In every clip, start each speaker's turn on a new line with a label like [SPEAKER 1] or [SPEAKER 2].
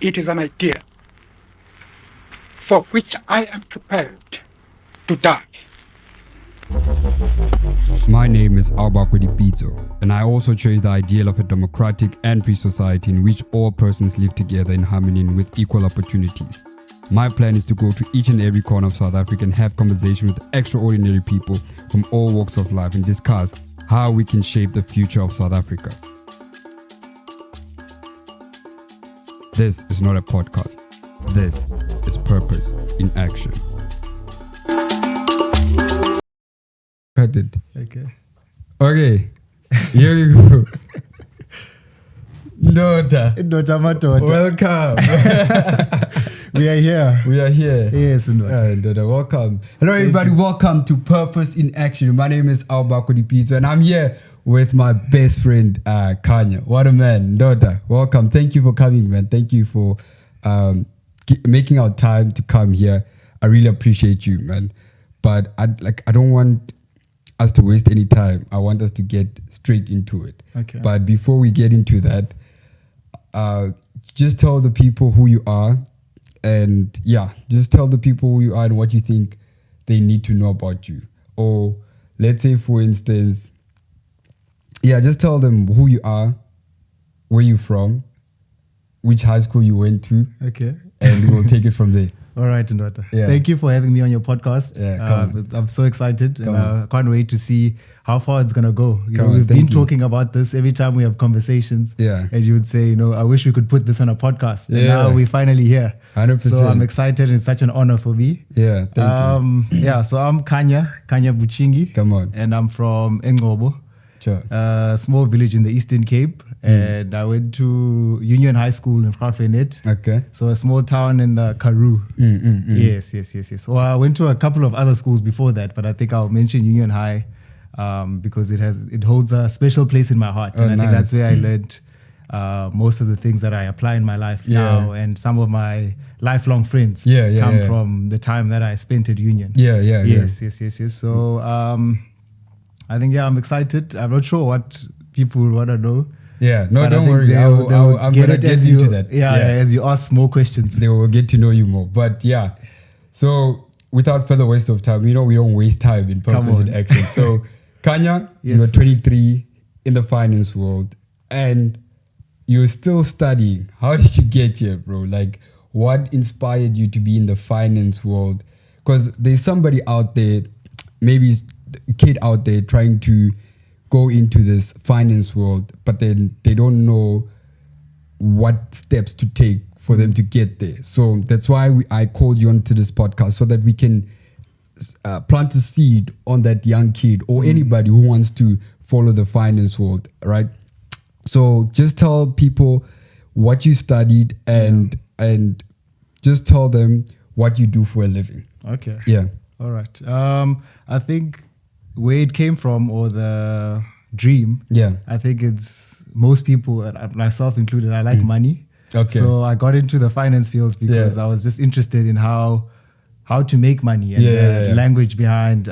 [SPEAKER 1] It is an idea for which I am prepared to die.
[SPEAKER 2] My name is Albakwedi Pito, and I also cherish the ideal of a democratic and free society in which all persons live together in harmony and with equal opportunities. My plan is to go to each and every corner of South Africa and have conversations with extraordinary people from all walks of life and discuss how we can shape the future of South Africa. This is not a podcast. This is purpose in action. Cut it. Okay. Here we go.
[SPEAKER 3] Daughter Matoda.
[SPEAKER 2] Welcome.
[SPEAKER 3] We are here. Yes,
[SPEAKER 2] Daughter, welcome. Hello, everybody. Welcome to Purpose in Action. My name is Albakwedi Pito, and I'm here with my best friend, Khanya. What a man. Daughter, welcome. Thank you for coming, man. Thank you for making our time to come here. I really appreciate you, man. But I don't want us to waste any time. I want us to get straight into it.
[SPEAKER 3] Okay.
[SPEAKER 2] But before we get into that, just tell the people who you are, and just tell the people who you are and what you think they need to know about you. Or let's say, for instance, just tell them who you are, where you're from, which high school you went to.
[SPEAKER 3] Okay.
[SPEAKER 2] And we'll take it from there.
[SPEAKER 3] All right, Ndota.
[SPEAKER 2] Yeah.
[SPEAKER 3] Thank you for having me on your podcast.
[SPEAKER 2] Come
[SPEAKER 3] I'm so excited, and I can't wait to see how far it's gonna go. We've
[SPEAKER 2] thank
[SPEAKER 3] been
[SPEAKER 2] you.
[SPEAKER 3] talking about this every time we have conversations.
[SPEAKER 2] Yeah.
[SPEAKER 3] And you would say, I wish we could put this on a podcast. And
[SPEAKER 2] Yeah.
[SPEAKER 3] now we're finally here.
[SPEAKER 2] 100%.
[SPEAKER 3] So I'm excited, and it's such an honor for me.
[SPEAKER 2] Yeah, thank you.
[SPEAKER 3] So I'm Khanya Butshingi.
[SPEAKER 2] Come on.
[SPEAKER 3] And I'm from Ngobo,
[SPEAKER 2] Sure.
[SPEAKER 3] a small village in the Eastern Cape. And I went to Union High School in Grafenet.
[SPEAKER 2] Okay.
[SPEAKER 3] So a small town in the Karoo. Yes. Well, I went to a couple of other schools before that, but I think I'll mention Union High because it holds a special place in my heart. And I think that's where I learned most of the things that I apply in my life now. And some of my lifelong friends come from the time that I spent at Union. Yes. So I think, I'm excited. I'm not sure what people want to know.
[SPEAKER 2] Yeah, no,
[SPEAKER 3] But
[SPEAKER 2] don't
[SPEAKER 3] I think
[SPEAKER 2] worry. I'm going to get into that.
[SPEAKER 3] As you ask more questions.
[SPEAKER 2] They will get to know you more. But so without further waste of time, we don't waste time in Purpose in Action. So Khanya, you're 23 in the finance world and you're still studying. How did you get here, bro? Like, what inspired you to be in the finance world? Because there's somebody out there, maybe a kid out there trying to go into this finance world, but then they don't know what steps to take for them to get there. So that's why I called you onto this podcast, so that we can plant a seed on that young kid or anybody who wants to follow the finance world, right? So just tell people what you studied and just tell them what you do for a living.
[SPEAKER 3] Okay.
[SPEAKER 2] Yeah.
[SPEAKER 3] All right. I think where it came from, or the dream, I think it's most people, myself included, I like money.
[SPEAKER 2] Okay.
[SPEAKER 3] So I got into the finance field because I was just interested in how to make money and the language behind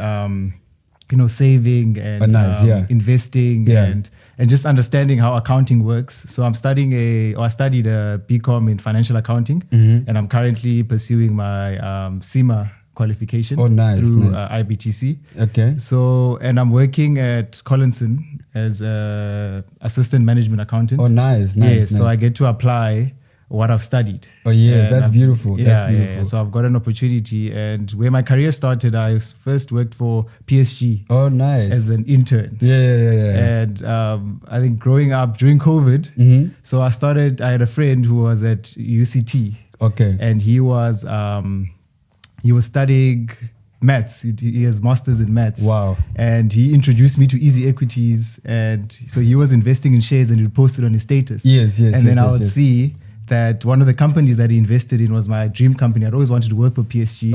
[SPEAKER 3] saving and investing and just understanding how accounting works. So I studied a BCom in financial accounting, and I'm currently pursuing my CIMA qualification through IBTC.
[SPEAKER 2] Okay.
[SPEAKER 3] So, and I'm working at Collinson as a assistant management accountant. So I get to apply what I've studied.
[SPEAKER 2] That's beautiful. That's beautiful.
[SPEAKER 3] Yeah. So I've got an opportunity, and where my career started, I first worked for PSG. As an intern. And I think growing up during COVID, so I had a friend who was at UCT.
[SPEAKER 2] Okay.
[SPEAKER 3] And he was studying maths. He has masters in maths.
[SPEAKER 2] Wow.
[SPEAKER 3] And he introduced me to easy equities. And so he was investing in shares and he would post it on his status. And then I would see that one of the companies that he invested in was my dream company. I'd always wanted to work for PSG.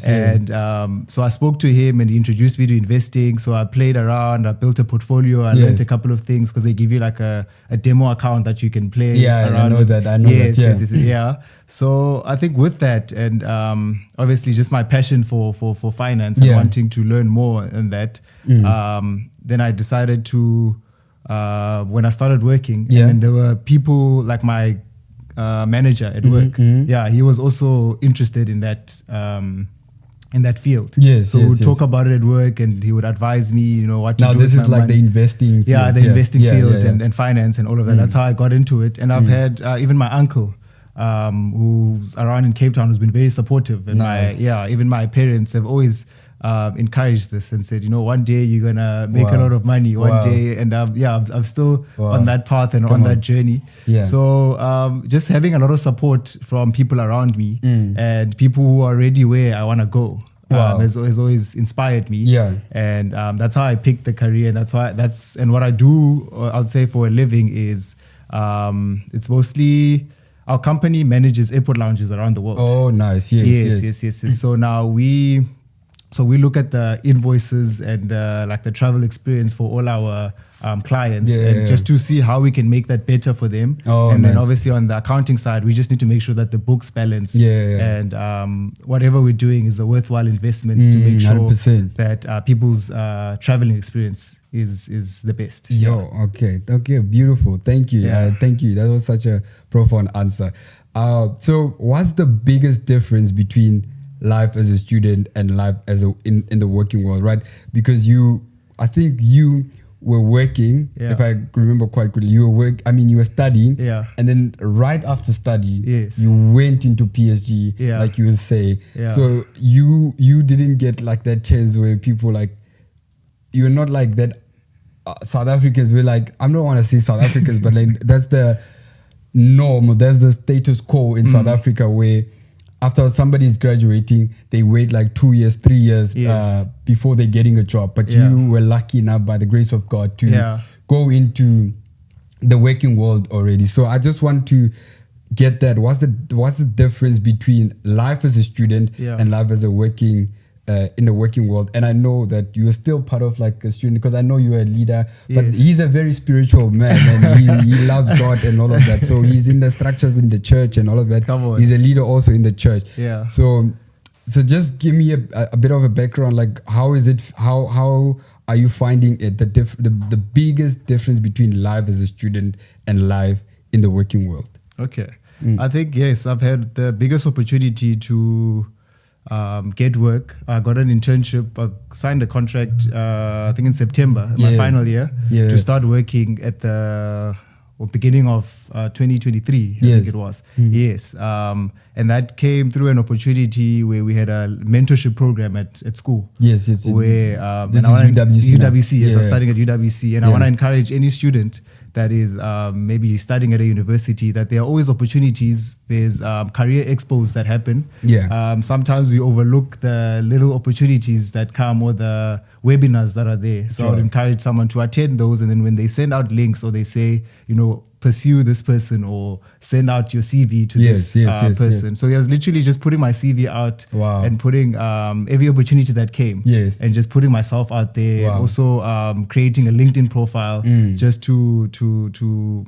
[SPEAKER 3] And so I spoke to him and he introduced me to investing. So I played around, I built a portfolio, I learned a couple of things because they give you like a demo account that you can play around.
[SPEAKER 2] I know that.
[SPEAKER 3] Yes. So I think with that, and obviously just my passion for finance and wanting to learn more in that, then I decided to, when I started working, and then there were people like my manager at work. Yeah, he was also interested in that field.
[SPEAKER 2] Yes.
[SPEAKER 3] So we'd talk about it at work, and he would advise me, what to do.
[SPEAKER 2] Now this
[SPEAKER 3] with
[SPEAKER 2] is
[SPEAKER 3] my
[SPEAKER 2] like
[SPEAKER 3] money.
[SPEAKER 2] the investing field.
[SPEAKER 3] Yeah, the investing field
[SPEAKER 2] yeah.
[SPEAKER 3] And finance and all of that. That's how I got into it. And I've had even my uncle, who's around in Cape Town, who's been very supportive. And
[SPEAKER 2] Nice.
[SPEAKER 3] even my parents have always encouraged this and said, one day you're gonna make a lot of money. One day, and I'm still on that path and on that journey.
[SPEAKER 2] Yeah.
[SPEAKER 3] So just having a lot of support from people around me and people who are already where I want to go. Has always inspired me.
[SPEAKER 2] Yeah.
[SPEAKER 3] And that's how I picked the career. And what I do, I'd say for a living is, it's mostly, our company manages airport lounges around the world.
[SPEAKER 2] Oh, nice. Yes.
[SPEAKER 3] So now we look at the invoices and the travel experience for all our clients, and just to see how we can make that better for them. Then obviously on the accounting side, we just need to make sure that the books balance. And whatever we're doing is a worthwhile investment to make sure
[SPEAKER 2] 100%.
[SPEAKER 3] that people's traveling experience is the best.
[SPEAKER 2] Okay, beautiful. Thank you. Thank you. That was such a profound answer. So what's the biggest difference between life as a student and life as in the working world, right? Because I think you were working, if I remember quite correctly, you were studying, and then right after study, you went into PSG, like you would say. So you didn't get like that chance where people you're not like that. South Africans were like, I don't want to say South Africans, but like that's the norm, that's the status quo in South Africa, where after somebody's graduating, they wait like 2 years, 3 years before they're getting a job. But you were lucky enough, by the grace of God, to go into the working world already. So I just want to get that. What's the difference between life as a student and life as a working in the working world? And I know that you are still part of like a student, because I know you're a leader, but he's a very spiritual man, and he loves God and all of that. So he's in the structures in the church and all of that. He's a leader also in the church. So just give me a bit of a background, like how is it, how are you finding it, the biggest difference between life as a student and life in the working world?
[SPEAKER 3] Okay. I think, I've had the biggest opportunity to get work. I got an internship. I signed a contract, I think in September, my final year, to start working at the beginning of 2023, I think it was. And that came through an opportunity where we had a mentorship program at school. Where
[SPEAKER 2] this is UWC.
[SPEAKER 3] UWC, I'm starting at UWC, and I want to encourage any student that is maybe studying at a university, that there are always opportunities. There's career expos that happen. Sometimes we overlook the little opportunities that come, or the webinars that are there. So I would encourage someone to attend those, and then when they send out links, or they say, pursue this person, or send out your CV to this person. So I was literally just putting my CV out and putting every opportunity that came, and just putting myself out there. Also creating a LinkedIn profile just to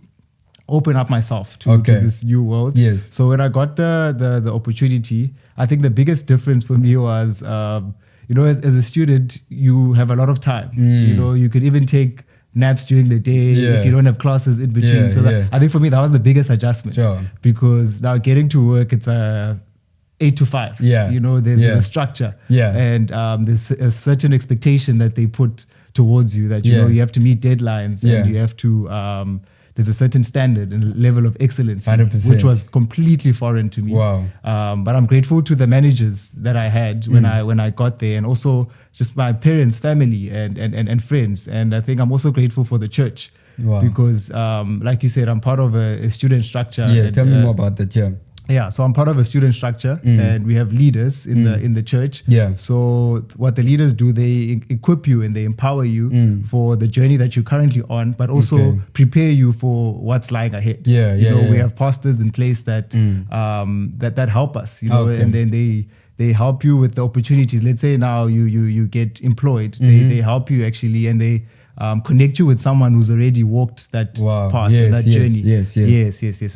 [SPEAKER 3] open up myself to this new world. So when I got the opportunity, I think the biggest difference for me was, as a student, you have a lot of time. You could even take naps during the day if you don't have classes in between. I think for me that was the biggest adjustment, because now getting to work, it's a 8 to 5. There's a structure, and there's a certain expectation that they put towards you, that you have to meet deadlines, and you have to there's a certain standard and level of excellence, 100%. Which was completely foreign to me. But I'm grateful to the managers that I had when I got there, and also just my parents, family, and friends. And I think I'm also grateful for the church, because like you said, I'm part of a student structure.
[SPEAKER 2] Tell me more about that.
[SPEAKER 3] So I'm part of a student structure, and we have leaders in the church. So what the leaders do, they equip you and they empower you for the journey that you're currently on, but also prepare you for what's lying ahead. We have pastors in place that that help us, and then they help you with the opportunities. Let's say now you get employed, they help you actually, and they connect you with someone who's already walked that path, that journey. Yes.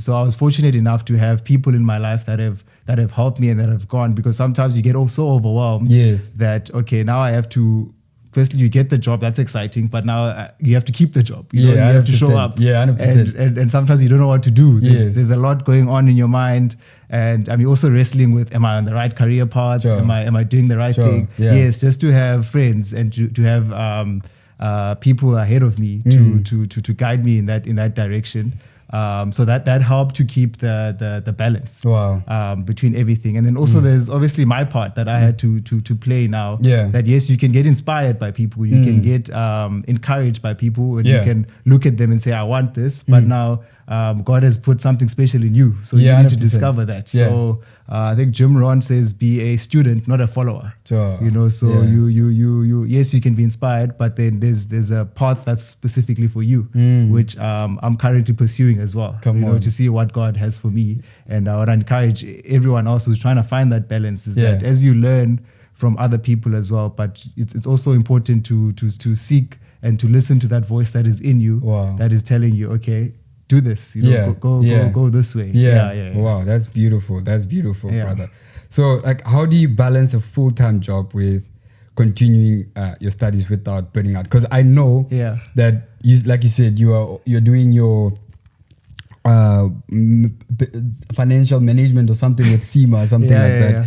[SPEAKER 3] So I was fortunate enough to have people in my life that have helped me and that have gone, because sometimes you get so overwhelmed that, okay, now I have to firstly you get the job, that's exciting, but now you have to keep the job. You have to show up.
[SPEAKER 2] Yeah, 100%.
[SPEAKER 3] And sometimes you don't know what to do. There's a lot going on in your mind. And I mean, also wrestling with, am I on the right career path?
[SPEAKER 2] Sure.
[SPEAKER 3] Am I doing the right thing?
[SPEAKER 2] Yeah.
[SPEAKER 3] Yes, just to have friends and to have people ahead of me to guide me in that direction. So that helped to keep the balance between everything. And then also there's obviously my part that I had to play now.
[SPEAKER 2] Yeah.
[SPEAKER 3] That yes, you can get inspired by people, you can get encouraged by people, and you can look at them and say, I want this, but now God has put something special in you, so you need to
[SPEAKER 2] 100%.
[SPEAKER 3] discover that.
[SPEAKER 2] Yeah.
[SPEAKER 3] So I think Jim Rohn says, be a student, not a follower.
[SPEAKER 2] Sure.
[SPEAKER 3] So you yes, you can be inspired, but then there's a path that's specifically for you, which I'm currently pursuing as well. To see what God has for me. And I would encourage everyone else who's trying to find that balance is that as you learn from other people as well, but it's also important to seek and to listen to that voice that is in you, that is telling you, okay, do this, go this way. Yeah.
[SPEAKER 2] Wow, that's beautiful, brother. So like, how do you balance a full-time job with continuing your studies without burning out? Because I know that like you said, you're doing your financial management or something with SEMA or something like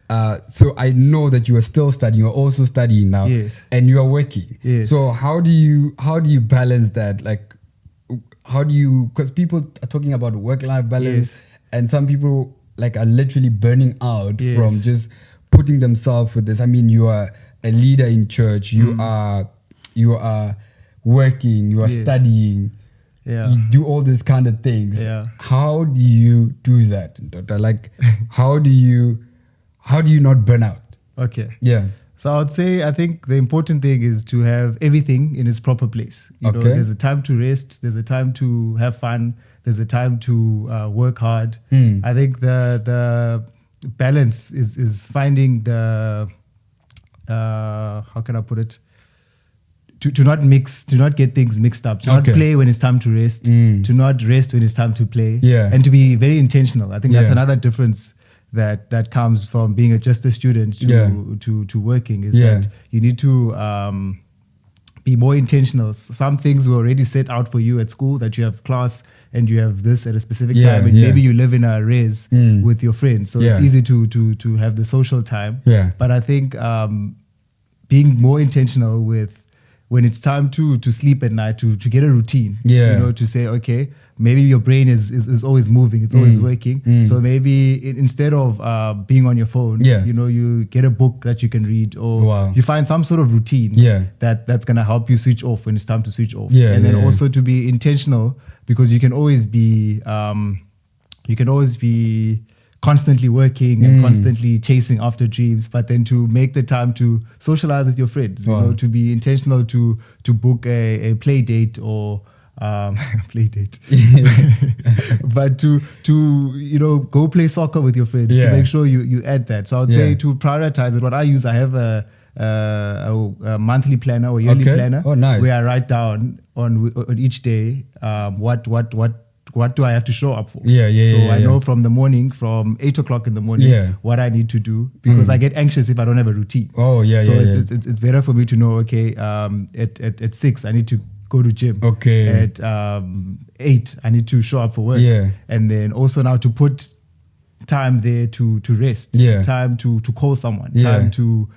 [SPEAKER 2] that. So I know that you are still studying. You're also studying now, and you are working. So how do you balance that? Like, how do you? Because people are talking about work-life balance, and some people like are literally burning out from just putting themselves with this. I mean, you are a leader in church. You are working. You are studying. You do all these kind of things. How do you do that, Doctor? Like, how do you not burn out?
[SPEAKER 3] Okay.
[SPEAKER 2] Yeah.
[SPEAKER 3] So I would say, I think the important thing is to have everything in its proper place. You know, there's a time to rest. There's a time to have fun. There's a time to work hard. I think the balance is finding the how can I put it? To not get things mixed up. To not play when it's time to rest. To not rest when it's time to play. And to be very intentional. I think that's another difference that comes from being just a student to working, is that you need to be more intentional. Some things were already set out for you at school, that you have class and you have this at a specific time, and maybe you live in a res with your friends, so it's easy to have the social time. But I think being more intentional with when it's time to sleep at night, to get a routine, to say, okay, maybe your brain is always moving, it's always working. So maybe instead of being on your phone, you get a book that you can read, or you find some sort of routine that's going to help you switch off when it's time to switch off. And then also to be intentional, because you can always be constantly working and constantly chasing after dreams, but then to make the time to socialize with your friends, to be intentional, to book a play date or play date, but to go play soccer with your friends, to make sure you add that. So I would say to prioritize it. What I use, I have a monthly planner or yearly planner, where I write down on each day what do I have to show up for? I know from the morning, from 8 o'clock in the morning, what I need to do, because I get anxious if I don't have a routine. It's better for me to know, okay, at 6 I need to go to gym. At 8 I need to show up for work. And then also now to put time there to rest, time to call someone, time to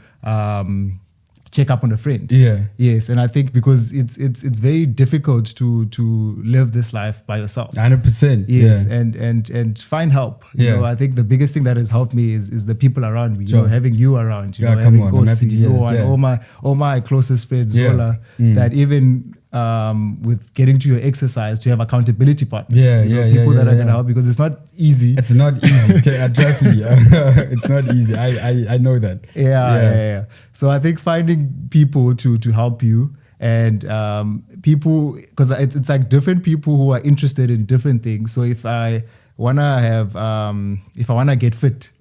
[SPEAKER 3] check up on a friend. Yes, and I think because it's very difficult to live this life by yourself.
[SPEAKER 2] 100%.
[SPEAKER 3] Yes, and find help. You know, I think the biggest thing that has helped me is the people around me. You know, having you around. You know, having Kosi, all my closest friends, Zola, that even with getting to your exercise, to have accountability partners. People that are gonna help, because it's not easy.
[SPEAKER 2] It's not easy. Trust me, it's not easy. I know that.
[SPEAKER 3] So I think finding people to help you, and people, because it's like different people who are interested in different things. So if I wanna get fit,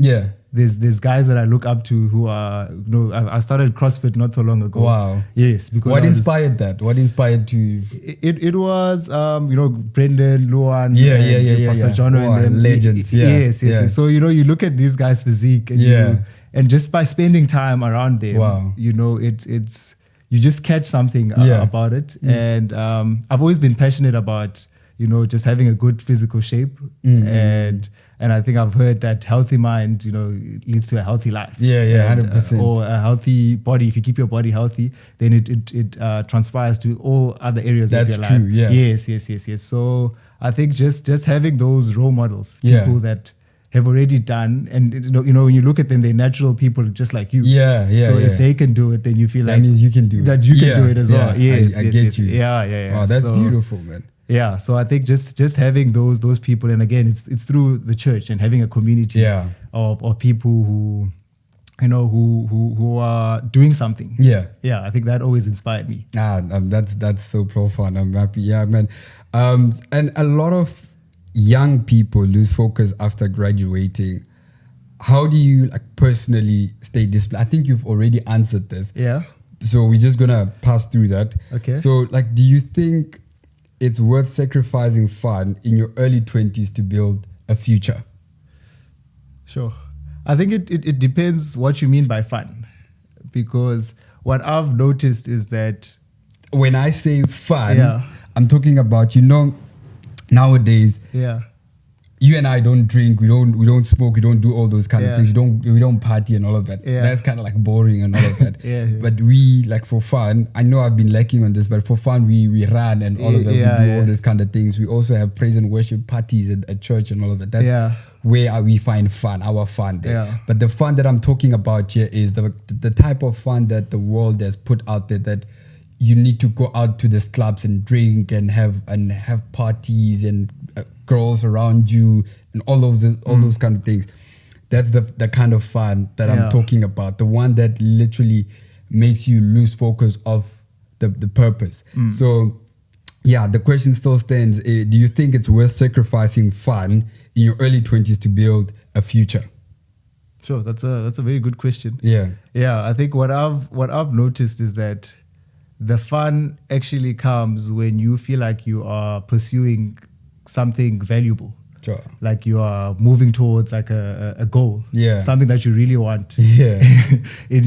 [SPEAKER 3] there's guys that I look up to who are, I started CrossFit not so long ago.
[SPEAKER 2] Wow.
[SPEAKER 3] Yes, because
[SPEAKER 2] what inspired that? What inspired you?
[SPEAKER 3] It was Brendan, Luan, Pastor John,
[SPEAKER 2] and them, legends.
[SPEAKER 3] Yes. So you look at these guys' physique, and and just by spending time around them, it's you just catch something about it. And I've always been passionate about, you know, just having a good physical shape. And I think I've heard that healthy mind, you know, leads to a healthy life.
[SPEAKER 2] 100%.
[SPEAKER 3] Or a healthy body. If you keep your body healthy, then it transpires to all other areas of your life.
[SPEAKER 2] That's true,
[SPEAKER 3] Yes. So I think just having those role models, people that have already done, and you know, when you look at them, they're natural people just like you. So if they can do it, then you feel
[SPEAKER 2] that means you can do it.
[SPEAKER 3] That you can do it as well. Yes,
[SPEAKER 2] I get you.
[SPEAKER 3] Yeah.
[SPEAKER 2] Oh, that's beautiful, man.
[SPEAKER 3] Yeah, so I think just having those people, and again, it's through the church and having a community of people who, you know, who are doing something. I think that always inspired me.
[SPEAKER 2] That's so profound. I'm happy. Yeah, man. And a lot of young people lose focus after graduating. How do you personally stay disciplined? I think you've already answered this. So we're just gonna pass through that.
[SPEAKER 3] Okay.
[SPEAKER 2] So do you think it's worth sacrificing fun in your early 20s to build a future?
[SPEAKER 3] Sure. I think it depends what you mean by fun. Because what I've noticed is that
[SPEAKER 2] when I say fun, I'm talking about, you know, nowadays, you and I don't drink, we don't smoke, we don't do all those kind of things. We don't party and all of that. That's kind of like boring and all of that. But we, like, for fun, I know I've been lacking on this, but for fun we run and all of that. We do all these kind of things. We also have praise and worship parties at church and all of that. That's where we find fun, our fun there. But the fun that I'm talking about here is the type of fun that the world has put out there, that you need to go out to these clubs and drink and have parties and girls around you and all those kind of things. That's the kind of fun that I'm talking about. The one that literally makes you lose focus of the purpose. So the question still stands. Do you think it's worth sacrificing fun in your early 20s to build a future?
[SPEAKER 3] Sure, that's a very good question. I think what I've noticed is that the fun actually comes when you feel like you are pursuing something valuable.
[SPEAKER 2] Sure.
[SPEAKER 3] Like you are moving towards like a goal. Something that you really want in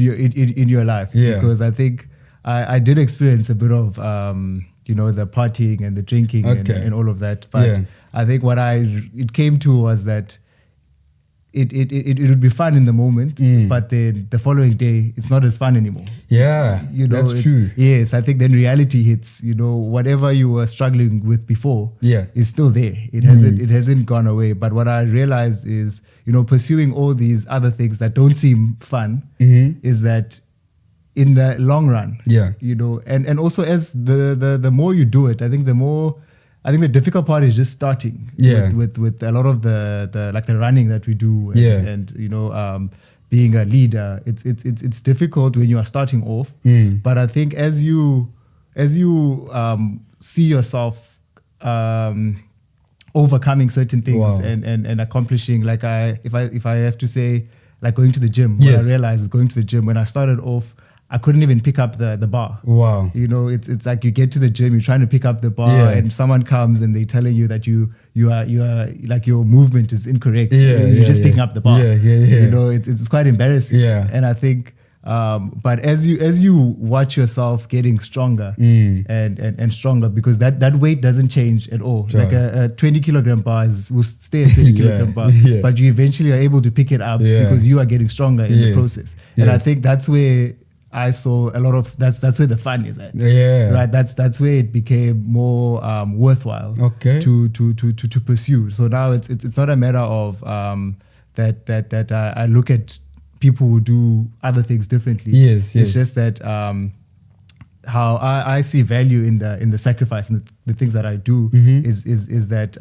[SPEAKER 3] your life. Because I think I did experience a bit of you know, the partying and the drinking and all of that. But I think what it came to was that it would be fun in the moment, but then the following day it's not as fun anymore. You know,
[SPEAKER 2] that's true.
[SPEAKER 3] Yes, I think then reality hits. You know, whatever you were struggling with before is still there. It hasn't gone away. But what I realized is, you know, pursuing all these other things that don't seem fun is that in the long run, you know, and also as the more you do it, I think the difficult part is just starting with a lot of the like the running that we do and you know, being a leader. It's difficult when you are starting off, but I think as you see yourself overcoming certain things and accomplishing, like if I have to say, like going to the gym, what I realized is going to the gym, when I started off, I couldn't even pick up the bar. You know, it's like you get to the gym, you're trying to pick up the bar, and someone comes and they're telling you that you are like your movement is incorrect. You're just picking up the bar. You know, it's quite embarrassing. And I think, but as you watch yourself getting stronger and stronger, because that weight doesn't change at all. Like a 20 kilogram bar will stay a 20 kilogram bar, but you eventually are able to pick it up because you are getting stronger in the process. And I think that's where I saw a lot of that's where the fun is at. Right. That's where it became more worthwhile to pursue. So now it's not a matter of that I look at people who do other things differently. It's just that how I see value in the sacrifice and the things that I do is that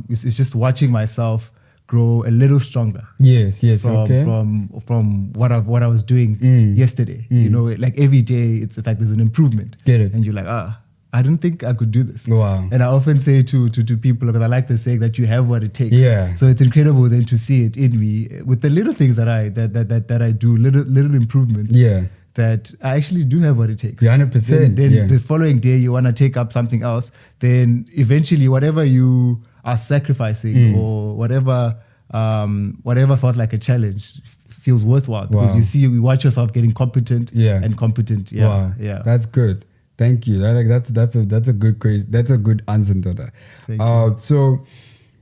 [SPEAKER 3] it's just watching myself grow a little stronger. From what I was doing yesterday. You know, like every day it's like there's an improvement. And you're like, I don't think I could do this. And I often say to people, because I like the saying that you have what it takes. So it's incredible then to see it in me with the little things that I do, little improvements. That I actually do have what it takes.
[SPEAKER 2] 100%.
[SPEAKER 3] Then the following day you want to take up something else. Then eventually whatever you are sacrificing or whatever whatever felt like a challenge feels worthwhile because you watch yourself getting competent and competent. Yeah,
[SPEAKER 2] wow.
[SPEAKER 3] yeah.
[SPEAKER 2] That's good. Thank you. That's a good answer to that.
[SPEAKER 3] Thank you.
[SPEAKER 2] So,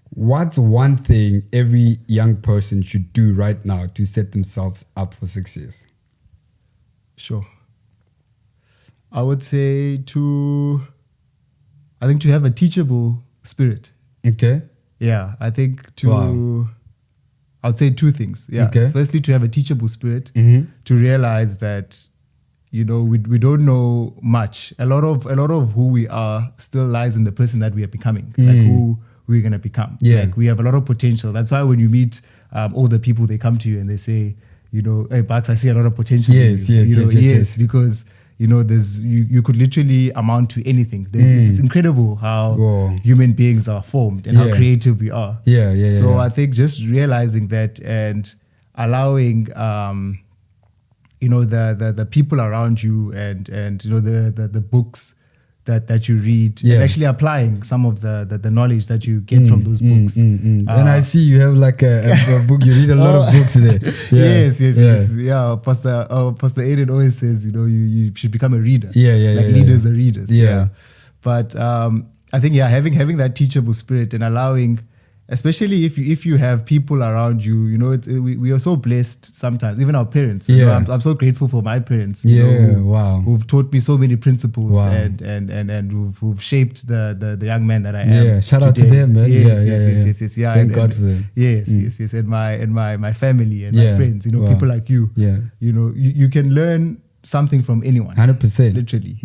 [SPEAKER 2] what's one thing every young person should do right now to set themselves up for success?
[SPEAKER 3] Sure. I would say to have a teachable spirit.
[SPEAKER 2] Okay.
[SPEAKER 3] Yeah, I think I would say two things. Yeah.
[SPEAKER 2] Okay.
[SPEAKER 3] Firstly, to have a teachable spirit, to realize that, we don't know much. A lot of who we are still lies in the person that we are becoming, like who we're gonna become.
[SPEAKER 2] Yeah.
[SPEAKER 3] Like we have a lot of potential. That's why when you meet older people, they come to you and they say, hey, Bucks, I see a lot of potential.
[SPEAKER 2] Yes,
[SPEAKER 3] in you.
[SPEAKER 2] yes.
[SPEAKER 3] Because there's you could literally amount to anything. It's incredible how human beings are formed and how creative we are. So I think just realizing that and allowing the people around you and the books that you read and actually applying some of the knowledge that you get from those books.
[SPEAKER 2] And I see you have like a book, you read a lot of books there.
[SPEAKER 3] Yes. Yeah, Pastor Aiden always says, you should become a reader. Leaders are readers. Yeah. But I think, having that teachable spirit and allowing, especially if you have people around you, we are so blessed sometimes, even our parents. I'm so grateful for my parents. Who've taught me so many principles and who've shaped the young man that I am.
[SPEAKER 2] Yeah, shout out to them, man.
[SPEAKER 3] Yes. Yeah,
[SPEAKER 2] thank God for them.
[SPEAKER 3] Yes. And my family and my friends. People like you.
[SPEAKER 2] Yeah.
[SPEAKER 3] You can learn something from anyone.
[SPEAKER 2] 100%.
[SPEAKER 3] Literally.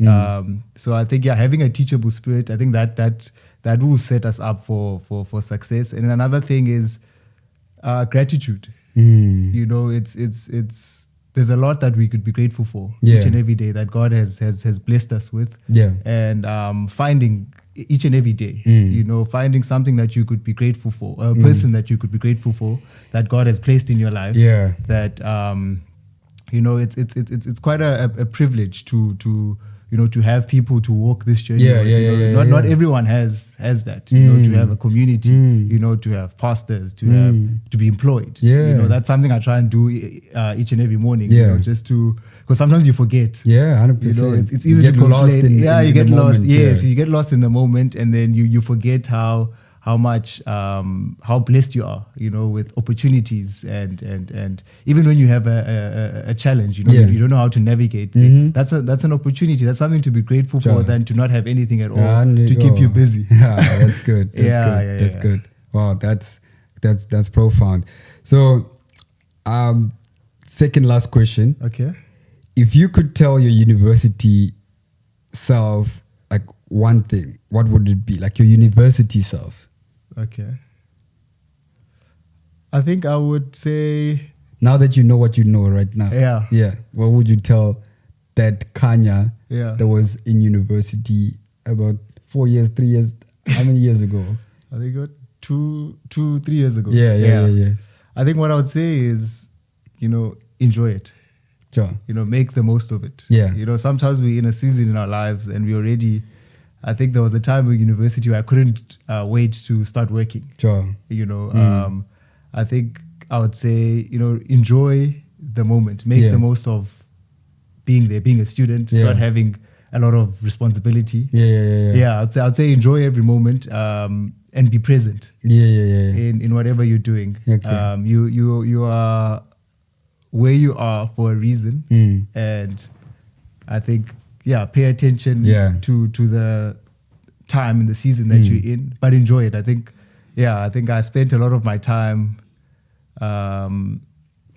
[SPEAKER 3] So I think having a teachable spirit, I think that will set us up for success. And another thing is gratitude. It's there's a lot that we could be grateful for each and every day that God has blessed us with. And finding each and every day, finding something that you could be grateful for, a person that you could be grateful for that God has placed in your life. That it's quite a privilege to have people to walk this journey. Not everyone has that. To have a community. To have pastors. To be employed. That's something I try and do each and every morning. Just to, because sometimes you forget.
[SPEAKER 2] 100%.
[SPEAKER 3] It's easy to
[SPEAKER 2] get lost
[SPEAKER 3] complain.
[SPEAKER 2] you
[SPEAKER 3] get lost.
[SPEAKER 2] Moment,
[SPEAKER 3] yes, you get lost in the moment, and then you forget how much how blessed you are, with opportunities and even when you have a challenge, you don't know how to navigate. That's an opportunity. That's something to be grateful for than to not have anything at all to keep you busy.
[SPEAKER 2] That's good. That's good. Wow, that's profound. So, second last question.
[SPEAKER 3] Okay.
[SPEAKER 2] If you could tell your university self like one thing, what would it be? Like your university self.
[SPEAKER 3] Okay. I think I would say,
[SPEAKER 2] now that you know what you know right now.
[SPEAKER 3] Yeah.
[SPEAKER 2] What would you tell that Khanya that was in university about 4 years, 3 years, how many years ago?
[SPEAKER 3] I think about 3 years ago.
[SPEAKER 2] Yeah.
[SPEAKER 3] I think what I would say is, enjoy it.
[SPEAKER 2] Sure.
[SPEAKER 3] Make the most of it.
[SPEAKER 2] Yeah.
[SPEAKER 3] Sometimes we're in a season in our lives and we already, I think there was a time in university where I couldn't wait to start working.
[SPEAKER 2] Sure.
[SPEAKER 3] I think I would say, enjoy the moment, make the most of being there, being a student, not having a lot of responsibility.
[SPEAKER 2] Yeah.
[SPEAKER 3] I'd say enjoy every moment and be present. In whatever you're doing.
[SPEAKER 2] Okay.
[SPEAKER 3] You are where you are for a reason, and I think pay attention to the time and the season that you're in, but enjoy it. I think I spent a lot of my time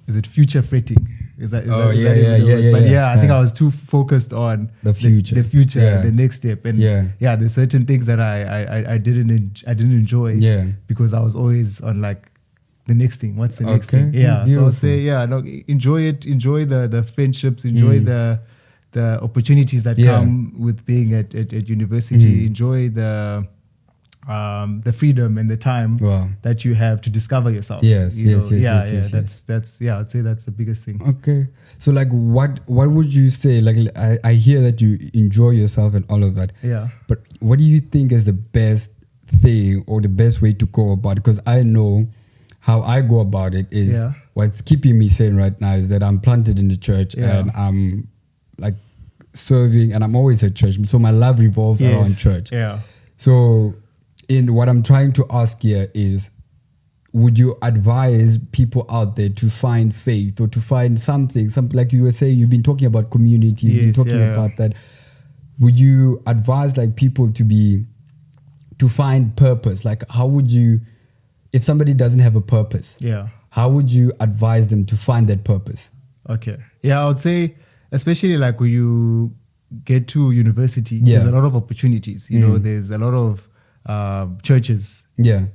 [SPEAKER 3] is it future fretting? Is that
[SPEAKER 2] But
[SPEAKER 3] I think I was too focused on
[SPEAKER 2] the future,
[SPEAKER 3] the next step, and there's certain things that I didn't enjoy because I was always on like the next thing. What's the next thing? So I'd say enjoy it, enjoy the friendships, enjoy the opportunities that come with being at university, enjoy the freedom and the time that you have to discover yourself.
[SPEAKER 2] Yes.
[SPEAKER 3] That's I'd say that's the biggest thing.
[SPEAKER 2] Okay. So like what would you say? Like I hear that you enjoy yourself and all of that.
[SPEAKER 3] Yeah.
[SPEAKER 2] But what do you think is the best thing or the best way to go about it? Because I know how I go about it is what's keeping me sane right now is that I'm planted in the church and I'm like serving, and I'm always at church. So my life revolves around church.
[SPEAKER 3] Yeah.
[SPEAKER 2] So in what I'm trying to ask here is, would you advise people out there to find faith or to find something like you were saying, you've been talking about community, you've been talking about that. Would you advise like people to find purpose? Like how would you, if somebody doesn't have a purpose, how would you advise them to find that purpose?
[SPEAKER 3] Okay. Yeah, I would say, especially like when you get to university, there's a lot of opportunities. You know, there's a lot of churches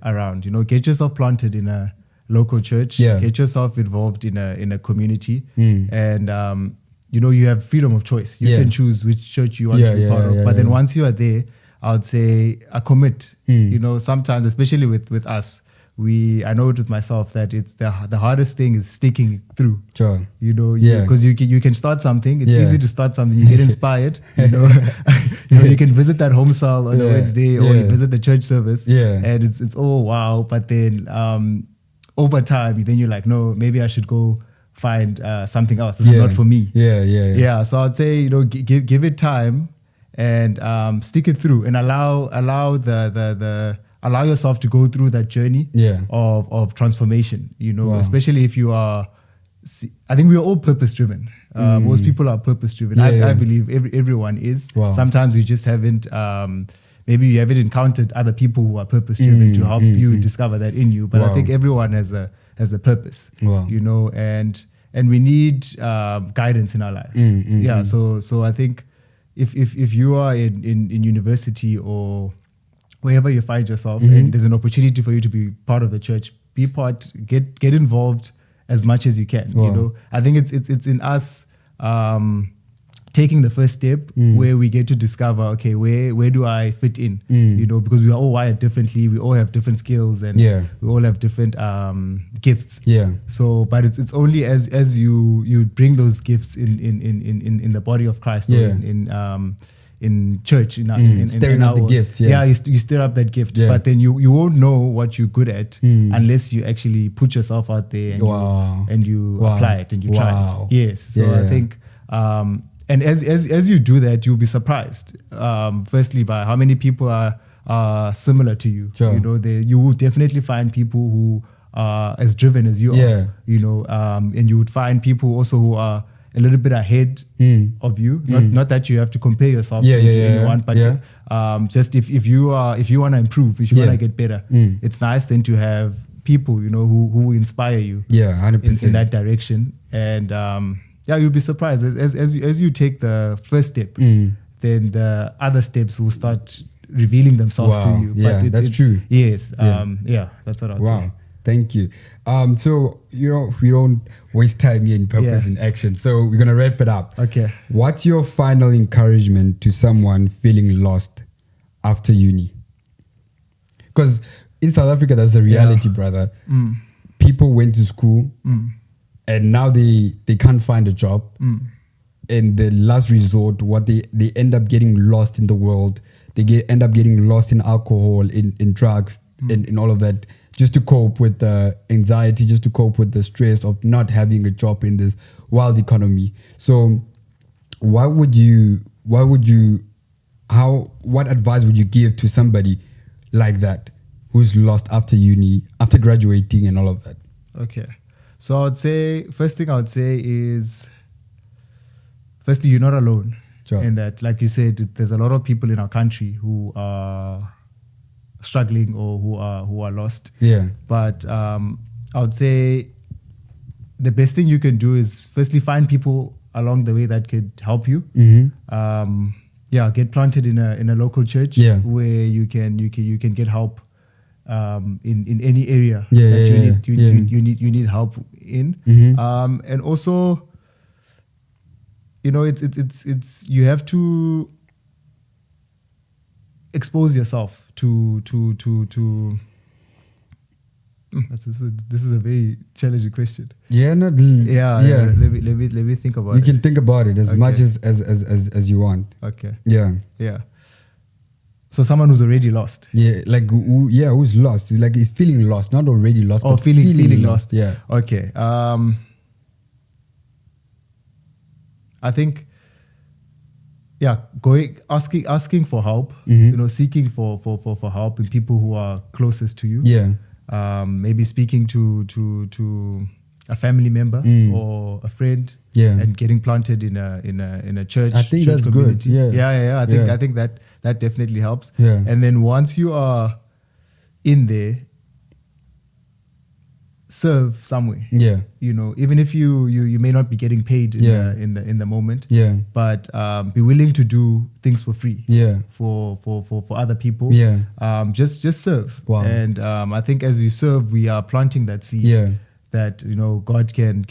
[SPEAKER 3] around. You know, get yourself planted in a local church. Get yourself involved in a community, and you know, you have freedom of choice. You can choose which church you want to be part of. But then once you are there, I would say commit. You know, sometimes, especially with us, I know it with myself that it's the hardest thing is sticking through.
[SPEAKER 2] Sure.
[SPEAKER 3] You know, because you can start something. It's easy to start something. You get inspired. You know, you can visit that home cell on a Wednesday, or you visit the church service. And it's oh wow. But then over time, then you're like, no, maybe I should go find something else. This is not for me. Yeah. So I'd say, you know, give it time and stick it through, and allow allow yourself to go through that journey of transformation, you know, especially if you are, I think we are all purpose driven. Most people are purpose driven. I believe everyone is. Sometimes you just haven't, maybe you haven't encountered other people who are purpose driven to help you discover that in you. But I think everyone has a purpose, you know, and we need guidance in our life. Yeah. So I think if you are in university or wherever you find yourself, and there's an opportunity for you to be part of the church, be part, get involved as much as you can. You know, I think it's in us taking the first step where we get to discover, okay, where do I fit in? You know, because we are all wired differently, we all have different skills, and we all have different gifts. So, but it's only as you bring those gifts in the body of Christ, or in church,
[SPEAKER 2] stirring up the gift.
[SPEAKER 3] You stir up that gift, but then you won't know what you're good at unless you actually put yourself out there and you apply it and you try it. Yes. So I think and as you do that, you'll be surprised. Firstly, by how many people are similar to you. You know, you will definitely find people who are as driven as you are. You know, and you would find people also who are a little bit ahead of you. Not that you have to compare yourself to anyone, but just if you want to improve, if you want to get better, it's nice then to have people, you know, who inspire you
[SPEAKER 2] 100%
[SPEAKER 3] in that direction. And you'll be surprised as you take the first step, then the other steps will start revealing themselves to you.
[SPEAKER 2] But that's true.
[SPEAKER 3] Yes. That's what I would say.
[SPEAKER 2] Thank you. So, you know, we don't waste time here in purpose in action. So we're going to wrap it up.
[SPEAKER 3] Okay.
[SPEAKER 2] What's your final encouragement to someone feeling lost after uni? Because in South Africa, that's a reality, brother. People went to school and now they can't find a job. And the last resort, what they end up getting lost in the world. They end up getting lost in alcohol, in drugs, in all of that, just to cope with the anxiety, just to cope with the stress of not having a job in this wild economy. So what advice would you give to somebody like that who's lost after uni, after graduating and all of that?
[SPEAKER 3] Okay. So I would say, first thing I would say is, firstly, you're not alone. In that, like you said, there's a lot of people in our country who are struggling or who are lost. But I would say the best thing you can do is firstly find people along the way that could help you. Get planted in a local church where you can get help in any area that you need help in. And also, you know, it's you have to expose yourself to this is a very challenging question.
[SPEAKER 2] Let
[SPEAKER 3] me think about it.
[SPEAKER 2] You can think about it as much as you want.
[SPEAKER 3] Okay.
[SPEAKER 2] Yeah.
[SPEAKER 3] So someone who's already lost.
[SPEAKER 2] Yeah, like who's lost? Like he's feeling lost, not already lost.
[SPEAKER 3] Or
[SPEAKER 2] but
[SPEAKER 3] feeling lost.
[SPEAKER 2] Yeah.
[SPEAKER 3] Okay. I think, asking for help. Seeking for help in people who are closest to you.
[SPEAKER 2] Yeah.
[SPEAKER 3] Maybe speaking to a family member or a friend.
[SPEAKER 2] Yeah.
[SPEAKER 3] And getting planted in a church.
[SPEAKER 2] I think
[SPEAKER 3] church
[SPEAKER 2] that's
[SPEAKER 3] community.
[SPEAKER 2] good. Yeah.
[SPEAKER 3] I think that definitely helps.
[SPEAKER 2] Yeah.
[SPEAKER 3] And then once you are in there, serve somewhere.
[SPEAKER 2] Yeah.
[SPEAKER 3] Even if you may not be getting paid in the moment.
[SPEAKER 2] Yeah.
[SPEAKER 3] But be willing to do things for free.
[SPEAKER 2] Yeah.
[SPEAKER 3] For other people.
[SPEAKER 2] Yeah.
[SPEAKER 3] Just serve.
[SPEAKER 2] Wow.
[SPEAKER 3] And I think as we serve, we are planting that seed.
[SPEAKER 2] Yeah.
[SPEAKER 3] That God can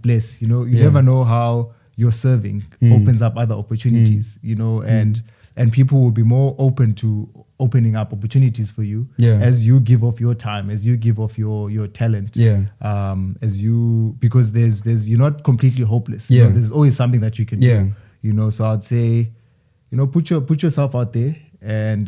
[SPEAKER 3] bless. You never know how your serving opens up other opportunities. And people will be more open to opening up opportunities for you as you give off your time, as you give off your talent. Because there's you're not completely hopeless. There's always something that you can do. So I'd say put yourself out there and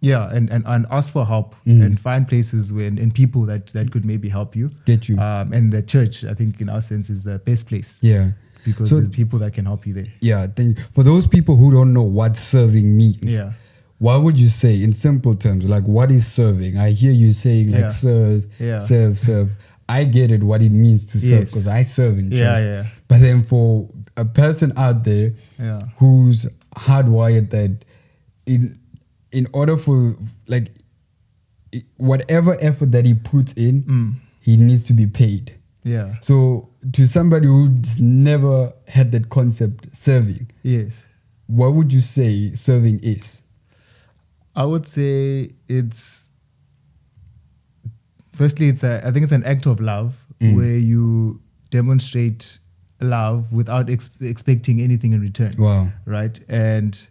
[SPEAKER 3] and ask for help and find places and people that could maybe help you.
[SPEAKER 2] Get you.
[SPEAKER 3] And the church, I think, in our sense, is the best place.
[SPEAKER 2] Yeah.
[SPEAKER 3] Because there's people that can help you there.
[SPEAKER 2] Yeah. For those people who don't know what serving means, what would you say in simple terms? Like, what is serving? I hear you saying like serve. I get it, what it means to serve, because I serve in church. But then for a person out there who's hardwired that in order for like whatever effort that he puts in, he needs to be paid.
[SPEAKER 3] Yeah.
[SPEAKER 2] So to somebody who's never had that concept serving, what would you say serving is?
[SPEAKER 3] I would say it's firstly I think it's an act of love where you demonstrate love without expecting anything in return.
[SPEAKER 2] Wow.
[SPEAKER 3] Right? And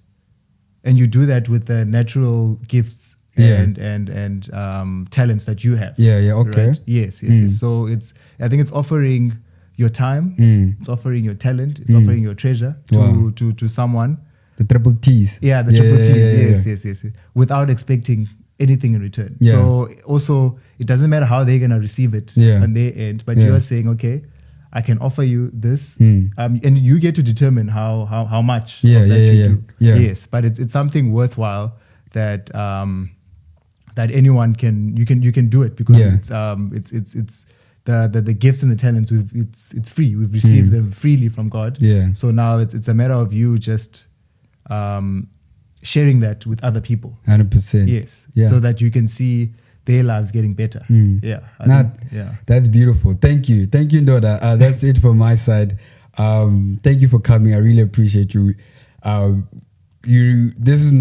[SPEAKER 3] you do that with the natural gifts and talents that you have.
[SPEAKER 2] Okay.
[SPEAKER 3] Right? Yes. So I think it's offering your time, it's offering your talent, it's offering your treasure to someone.
[SPEAKER 2] The triple T's.
[SPEAKER 3] Yeah, the triple T's. Yes. Without expecting anything in return. So also it doesn't matter how they're gonna receive it on their end, but you're saying, okay, I can offer you this, and you get to determine how much of that you do. Yes, but it's something worthwhile that that anyone can do it because it's the gifts and the talents it's free. We've received them freely from God. So now it's a matter of you just sharing that with other people.
[SPEAKER 2] 100%.
[SPEAKER 3] Yes. So that you can see their lives getting better.
[SPEAKER 2] That's beautiful. Thank you, Ndoda. That's it from my side. Thank you for coming. I really appreciate you. This is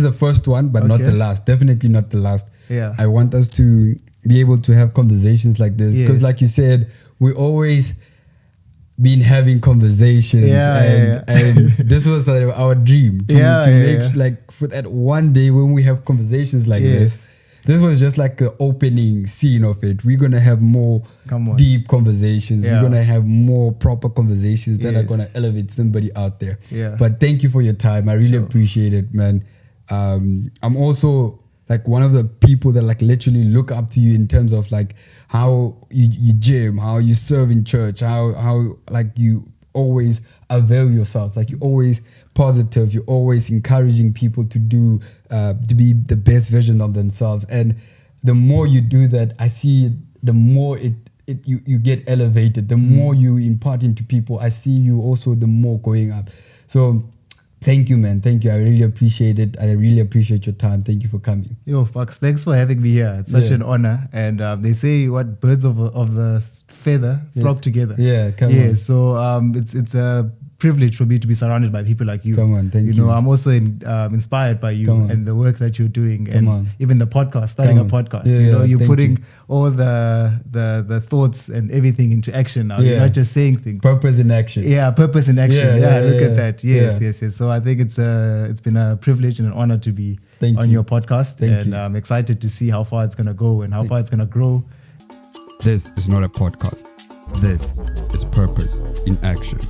[SPEAKER 2] the first one, but not the last. Definitely not the last. I want us to be able to have conversations like this because, like you said, we always been having conversations and this was our dream to make like for that one day when we have conversations like this was just like the opening scene of it. We're gonna have more deep conversations. We're gonna have more proper conversations that are gonna elevate somebody out there. But thank you for your time. I really appreciate it, man. I'm also like one of the people that like literally look up to you in terms of like how you gym, how you serve in church, how like you always avail yourself, like you're always positive, you're always encouraging people to do to be the best version of themselves. And the more you do that, I see the more you get elevated, the more you impart into people. I see you also the more going up. So thank you, man. Thank you. I really appreciate it. I really appreciate your time. Thank you for coming.
[SPEAKER 3] Yo, Fox, thanks for having me here. It's such an honor. And they say what birds of the feather flock together.
[SPEAKER 2] Yeah, come on.
[SPEAKER 3] So it's a privilege for me to be surrounded by people like you.
[SPEAKER 2] Come on, thank you.
[SPEAKER 3] I'm also inspired by you and the work that you're doing, and even the podcast, starting a podcast. You're putting all the thoughts and everything into action now. You're not just saying things.
[SPEAKER 2] Purpose in action.
[SPEAKER 3] Yeah, purpose in action. Look at that. Yes. So I think it's been a privilege and an honor to be on your podcast. And I'm excited to see how far it's gonna go and how far it's gonna grow.
[SPEAKER 2] This is not a podcast. This is purpose in action.